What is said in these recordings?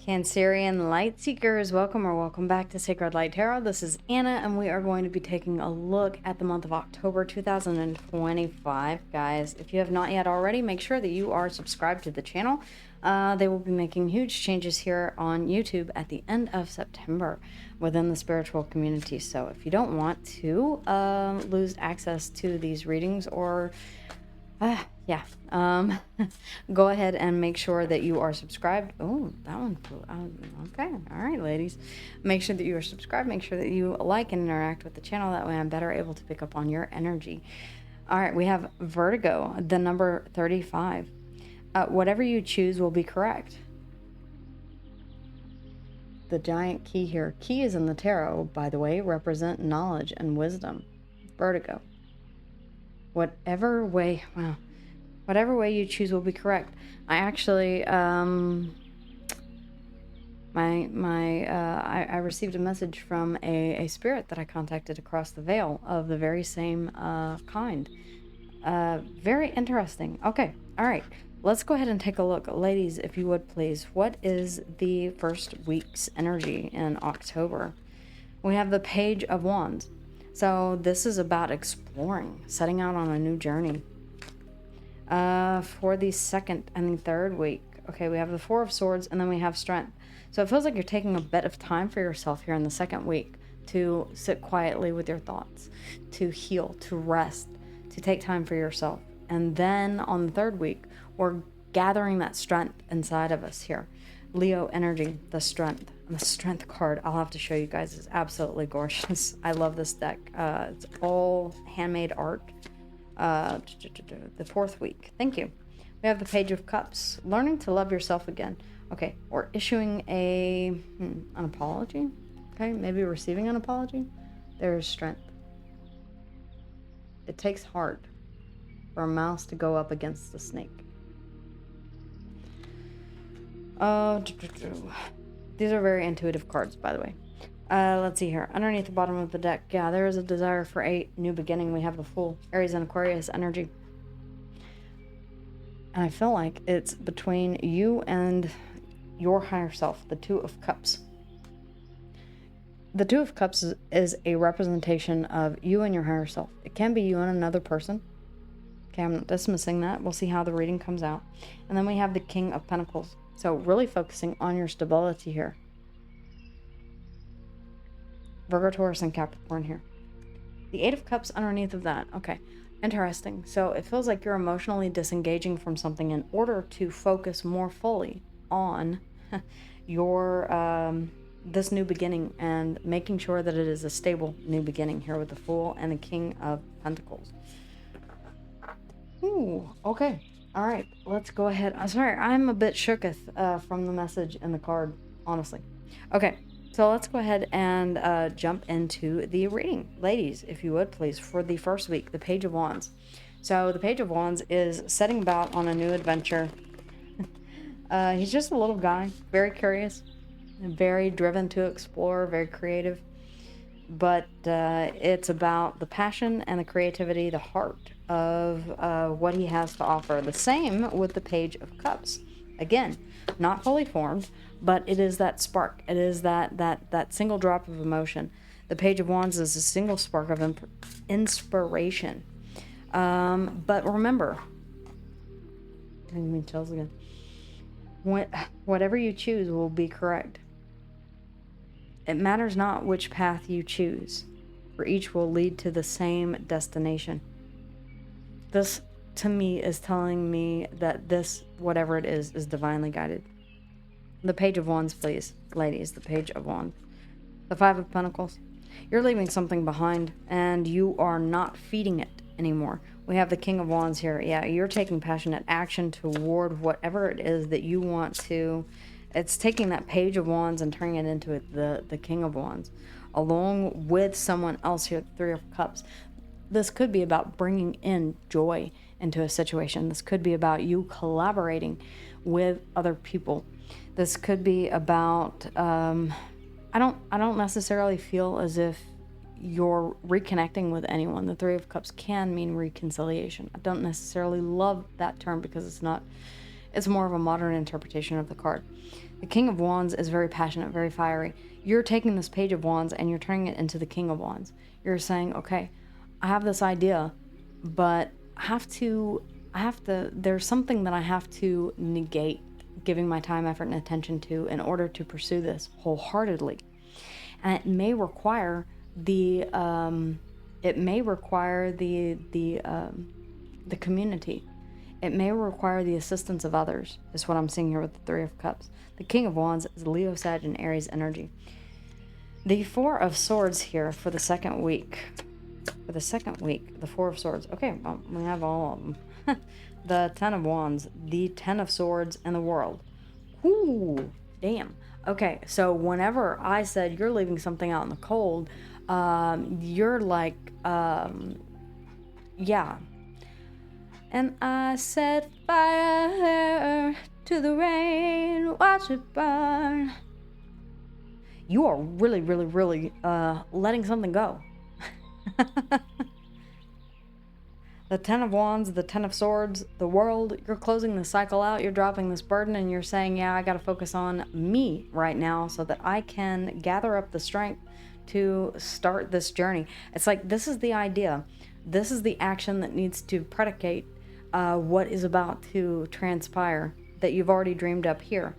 Cancerian Light Seekers, welcome back to Sacred Light Tarot. This is Anna, and we are going to be taking a look at the month of October 2025. Guys, if you have not yet already, make sure that you are subscribed to the channel. They will be making huge changes here on YouTube at the end of September within the spiritual community. So if you don't want to lose access to these readings or go ahead and make sure that you are subscribed. Oh, that one flew out. Okay, all right, ladies. Make sure that you are subscribed. Make sure that you like and interact with the channel. That way I'm better able to pick up on your energy. All right, we have Vertigo, the number 35. Whatever you choose will be correct. The giant key here. Keys in the tarot, by the way, represent knowledge and wisdom. Vertigo. Whatever way you choose will be correct. I actually, I received a message from a spirit that I contacted across the veil of the very same kind. Very interesting. Okay, all right. Let's go ahead and take a look. Ladies, if you would please, what is the first week's energy in October? We have the Page of Wands. So this is about exploring, setting out on a new journey. For the second and the third week, okay, we have the Four of Swords, and then we have Strength. So it feels like you're taking a bit of time for yourself here in the second week to sit quietly with your thoughts, to heal, to rest, to take time for yourself. And then on the third week, we're gathering that strength inside of us here. Leo energy, the strength. And the strength card, I'll have to show you guys, is absolutely gorgeous. I love this deck. It's all handmade art. The fourth week. Thank you. We have the Page of Cups. Learning to love yourself again. Okay, or issuing an apology. Okay, maybe receiving an apology. There's Strength. It takes heart for a mouse to go up against a snake. These are very intuitive cards, by the way. Let's see here. Underneath the bottom of the deck, yeah, there is a desire for a new beginning. We have the Fool, Aries and Aquarius energy. And I feel like it's between you and your higher self, the Two of Cups. The Two of Cups is a representation of you and your higher self. It can be you and another person. Okay, I'm not dismissing that. We'll see how the reading comes out. And then we have the King of Pentacles. So really focusing on your stability here. Virgo, Taurus, and Capricorn here. The Eight of Cups underneath of that. Okay, interesting. So it feels like you're emotionally disengaging from something in order to focus more fully on your this new beginning and making sure that it is a stable new beginning here with the Fool and the King of Pentacles. Ooh, okay. All right, let's go ahead. I'm sorry, I'm a bit shooketh from the message and the card, honestly. Okay, so let's go ahead and jump into the reading. Ladies, if you would, please, for the first week, the Page of Wands. So the Page of Wands is setting about on a new adventure. He's just a little guy, very curious, very driven to explore, very creative. But it's about the passion and the creativity, the heart of what he has to offer. The same with the Page of Cups. Again, not fully formed, but it is that spark. It is that single drop of emotion. The Page of Wands is a single spark of inspiration. But remember, giving me chills again. Whatever you choose will be correct. It matters not which path you choose, for each will lead to the same destination. This, to me, is telling me that this, whatever it is divinely guided. The Page of Wands, please, ladies, the Page of Wands. The Five of Pentacles. You're leaving something behind, and you are not feeding it anymore. We have the King of Wands here. Yeah, you're taking passionate action toward whatever it is that you want to. It's taking that Page of Wands and turning it into the King of Wands, along with someone else here, the Three of Cups. This could be about bringing in joy into a situation. This could be about you collaborating with other people. This could be about, I don't necessarily feel as if you're reconnecting with anyone. The Three of Cups can mean reconciliation. I don't necessarily love that term because it's not It's more of a modern interpretation of the card. The King of Wands is very passionate, very fiery. You're taking this Page of Wands and you're turning it into the King of Wands. You're saying, okay, I have this idea, but there's something that I have to negate giving my time, effort, and attention to in order to pursue this wholeheartedly. And it may require the community. It may require the assistance of others, is what I'm seeing here with the Three of Cups. The King of Wands is Leo, Sag, and Aries energy. The Four of Swords here for the second week. The Four of Swords. Okay, well, we have all of them. The Ten of Wands, the Ten of Swords, and the World. Ooh, damn. Okay, so whenever I said you're leaving something out in the cold, you're like, yeah. And I set fire to the rain, watch it burn. You are really, really, really letting something go. The Ten of Wands, the Ten of Swords, the World, you're closing the cycle out, you're dropping this burden, and you're saying, yeah, I gotta focus on me right now so that I can gather up the strength to start this journey. It's like, this is the idea. This is the action that needs to predicate what is about to transpire that you've already dreamed up here.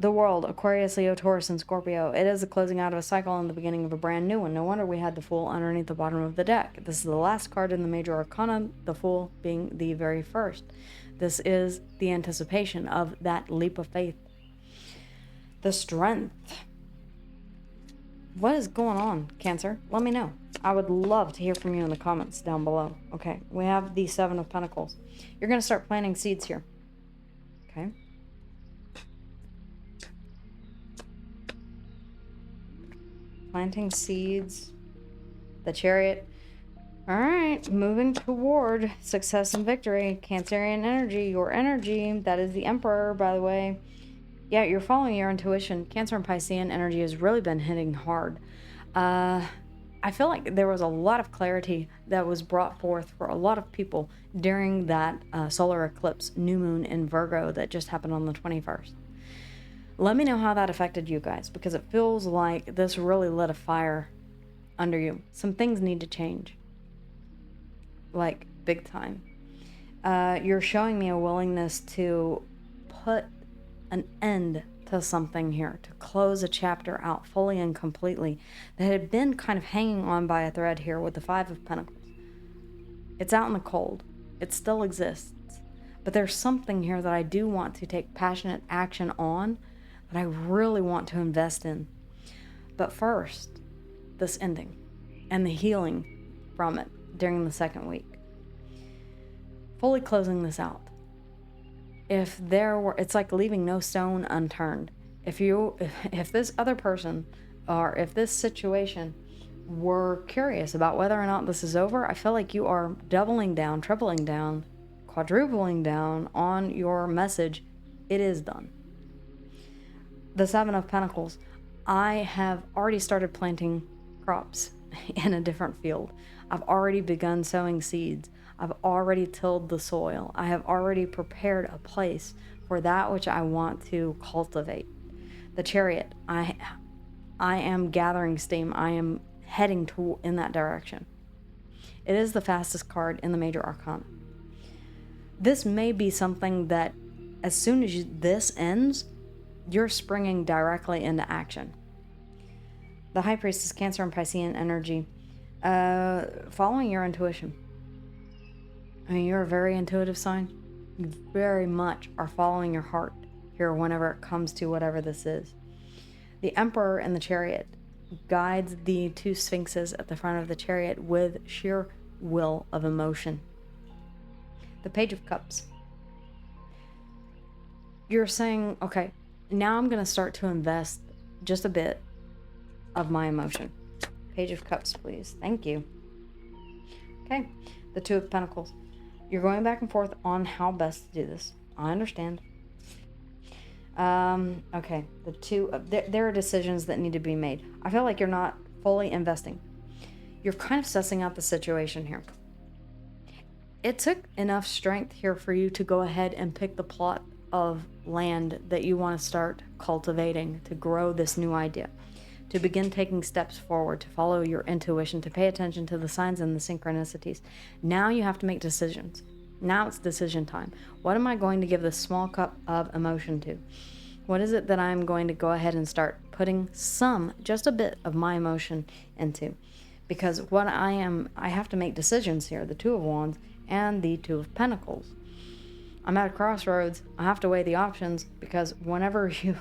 The World, Aquarius, Leo, Taurus, and Scorpio. It is the closing out of a cycle and the beginning of a brand new one. No wonder we had the Fool underneath the bottom of the deck. This is the last card in the major arcana, the Fool being the very first. This is the anticipation of that leap of faith. The Strength. What is going on, Cancer? Let me know. I would love to hear from you in the comments down below. Okay, we have the Seven of Pentacles. You're going to start planting seeds here. Okay. Planting seeds. The Chariot. All right, moving toward success and victory. Cancerian energy, your energy. That is the Emperor, by the way. Yeah, you're following your intuition. Cancer and Piscean energy has really been hitting hard. I feel like there was a lot of clarity that was brought forth for a lot of people during that solar eclipse, new moon in Virgo that just happened on the 21st. Let me know how that affected you guys, because it feels like this really lit a fire under you. Some things need to change. Like, big time. You're showing me a willingness to put an end to something here, to close a chapter out fully and completely that had been kind of hanging on by a thread here with the Five of Pentacles. It's out in the cold. It still exists. But there's something here that I do want to take passionate action on, that I really want to invest in. But first, this ending and the healing from it during the second week. Fully closing this out. It's like leaving no stone unturned. If this other person or if this situation were curious about whether or not this is over, I feel like you are doubling down, tripling down, quadrupling down on your message. It is done. The Seven of Pentacles. I have already started planting crops in a different field. I've already begun sowing seeds. I've already tilled the soil. I have already prepared a place for that which I want to cultivate. The Chariot. I am gathering steam. I am heading in that direction. It is the fastest card in the major arcana. This may be something that as soon as this ends, you're springing directly into action. The High Priestess, Cancer and Piscean energy. Following your intuition. I mean, you're a very intuitive sign. You very much are following your heart here whenever it comes to whatever this is. The Emperor in the Chariot guides the two Sphinxes at the front of the Chariot with sheer will of emotion. The Page of Cups. You're saying, okay, now I'm going to start to invest just a bit of my emotion. Page of Cups, please. Thank you. Okay, the Two of Pentacles. You're going back and forth on how best to do this. I understand. Okay, there are decisions that need to be made. I feel like you're not fully investing. You're kind of sussing out the situation here. It took enough strength here for you to go ahead and pick the plot of land that you want to start cultivating, to grow this new idea, to begin taking steps forward, to follow your intuition, to pay attention to the signs and the synchronicities. Now you have to make decisions. Now it's decision time. What am I going to give this small cup of emotion to? What is it that I'm going to go ahead and start putting just a bit of my emotion into? Because I have to make decisions here. The Two of Wands and the Two of Pentacles. I'm at a crossroads. I have to weigh the options, because whenever you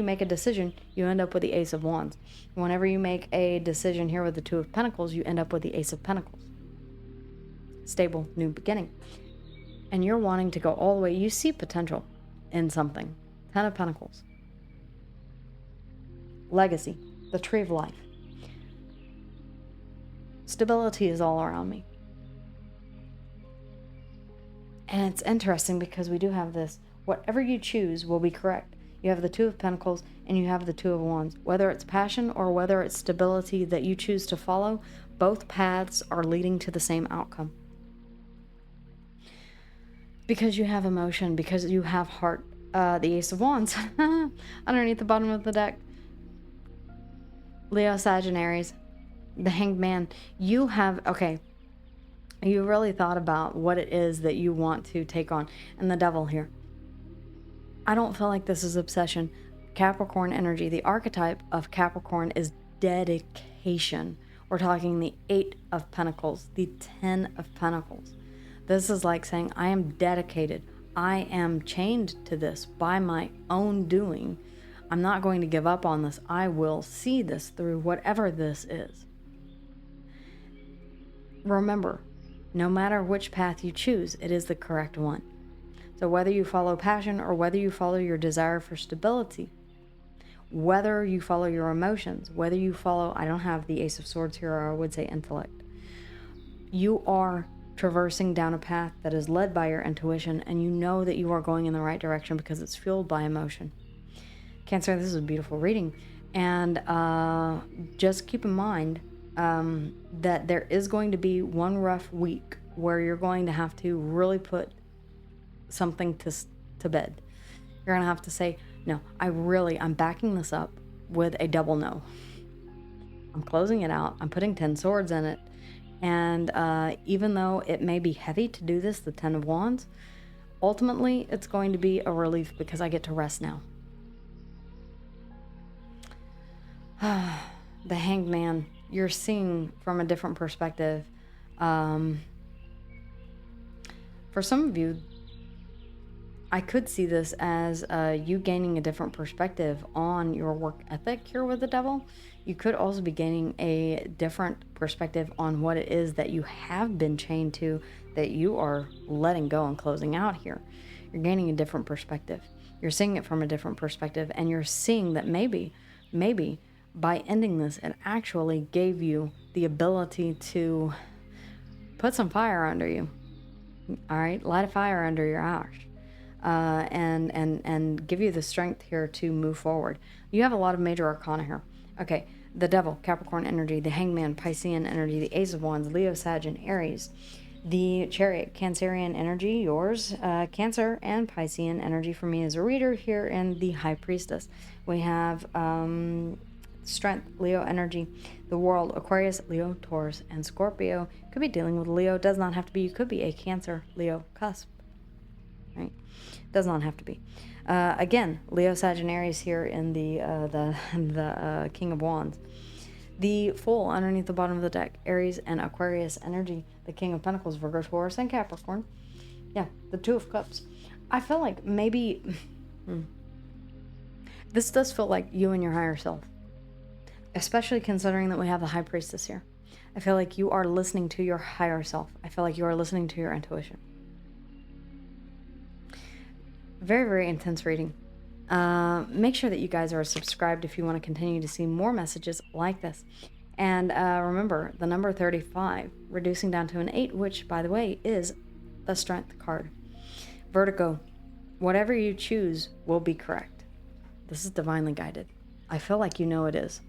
make a decision, you end up with the Ace of Wands. Whenever you make a decision here with the Two of Pentacles, you end up with the Ace of Pentacles. Stable new beginning. And you're wanting to go all the way. You see potential in something. Ten of Pentacles. Legacy. The Tree of Life. Stability is all around me. And it's interesting because we do have this. Whatever you choose will be correct. You have the Two of Pentacles and you have the Two of Wands. Whether it's passion or whether it's stability that you choose to follow, both paths are leading to the same outcome. Because you have emotion, because you have heart. The Ace of Wands underneath the bottom of the deck. Leo, Sagittarius, the Hanged Man. You really thought about what it is that you want to take on. And the Devil here. I don't feel like this is obsession. Capricorn energy. The archetype of Capricorn is dedication. We're talking the Eight of Pentacles, the Ten of Pentacles. This is like saying, I am dedicated. I am chained to this by my own doing. I'm not going to give up on this. I will see this through, whatever this is. Remember, no matter which path you choose, it is the correct one. So whether you follow passion or whether you follow your desire for stability, whether you follow your emotions, whether you follow, I don't have the Ace of Swords here, or I would say intellect, you are traversing down a path that is led by your intuition, and you know that you are going in the right direction because it's fueled by emotion. Cancer, this is a beautiful reading. And just keep in mind that there is going to be one rough week where you're going to have to really put something to bed. You're going to have to say, no, I'm backing this up with a double no. I'm closing it out. I'm putting 10 swords in it. And even though it may be heavy to do this, the Ten of Wands, ultimately it's going to be a relief because I get to rest now. The Hanged Man, you're seeing from a different perspective. For some of you, I could see this as you gaining a different perspective on your work ethic here with the Devil. You could also be gaining a different perspective on what it is that you have been chained to, that you are letting go and closing out here. You're gaining a different perspective. You're seeing it from a different perspective, and you're seeing that maybe by ending this, it actually gave you the ability to put some fire under you. All right, light a fire under your ash. And give you the strength here to move forward. You have a lot of major arcana here. Okay, the Devil, Capricorn energy, the Hangman, Piscean energy, the Ace of Wands, Leo, Sag, and Aries. The Chariot, Cancerian energy, yours, Cancer, and Piscean energy for me as a reader here, and the High Priestess. We have Strength, Leo energy, the World, Aquarius, Leo, Taurus, and Scorpio. Could be dealing with Leo, does not have to be. You could be a Cancer, Leo cusp. Right? Does not have to be. Again, Leo, Sagittarius here in the King of Wands. The Fool underneath the bottom of the deck, Aries and Aquarius energy. The King of Pentacles, Virgo, Taurus, and Capricorn. Yeah, the Two of Cups. I feel like maybe this does feel like you and your higher self, especially considering that we have the High Priestess here. I feel like you are listening to your higher self. I feel like you are listening to your intuition. Very, very intense reading. Make sure that you guys are subscribed if you want to continue to see more messages like this. And remember, the number 35, reducing down to an 8, which, by the way, is the Strength card. Vertigo, whatever you choose will be correct. This is divinely guided. I feel like you know it is.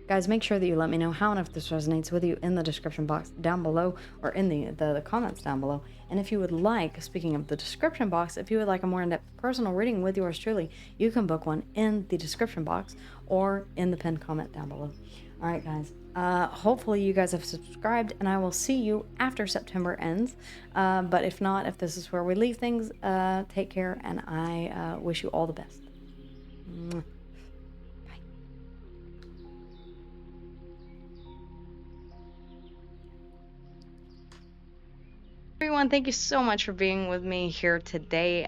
Guys, make sure that you let me know how and if this resonates with you in the description box down below, or in the comments down below. And if you would like, speaking of the description box, if you would like a more in-depth personal reading with yours truly, you can book one in the description box or in the pinned comment down below. All right, guys. Hopefully you guys have subscribed, and I will see you after September ends. But if not, if this is where we leave things, take care, and I wish you all the best. Mwah. Everyone, thank you so much for being with me here today.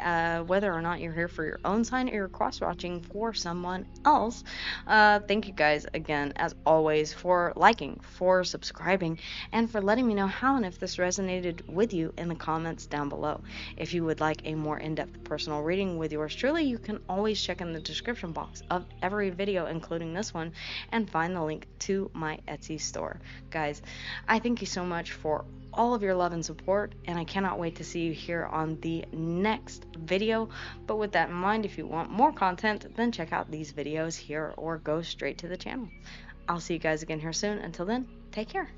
Whether or not you're here for your own sign or you're cross-watching for someone else, thank you guys again, as always, for liking, for subscribing, and for letting me know how and if this resonated with you in the comments down below. If you would like a more in-depth personal reading with yours truly, you can always check in the description box of every video, including this one, and find the link to my Etsy store. Guys, I thank you so much for all of your love and support, and I cannot wait to see you here on the next video. But with that in mind, if you want more content, then check out these videos here or go straight to the channel. I'll see you guys again here soon. Until then, take care.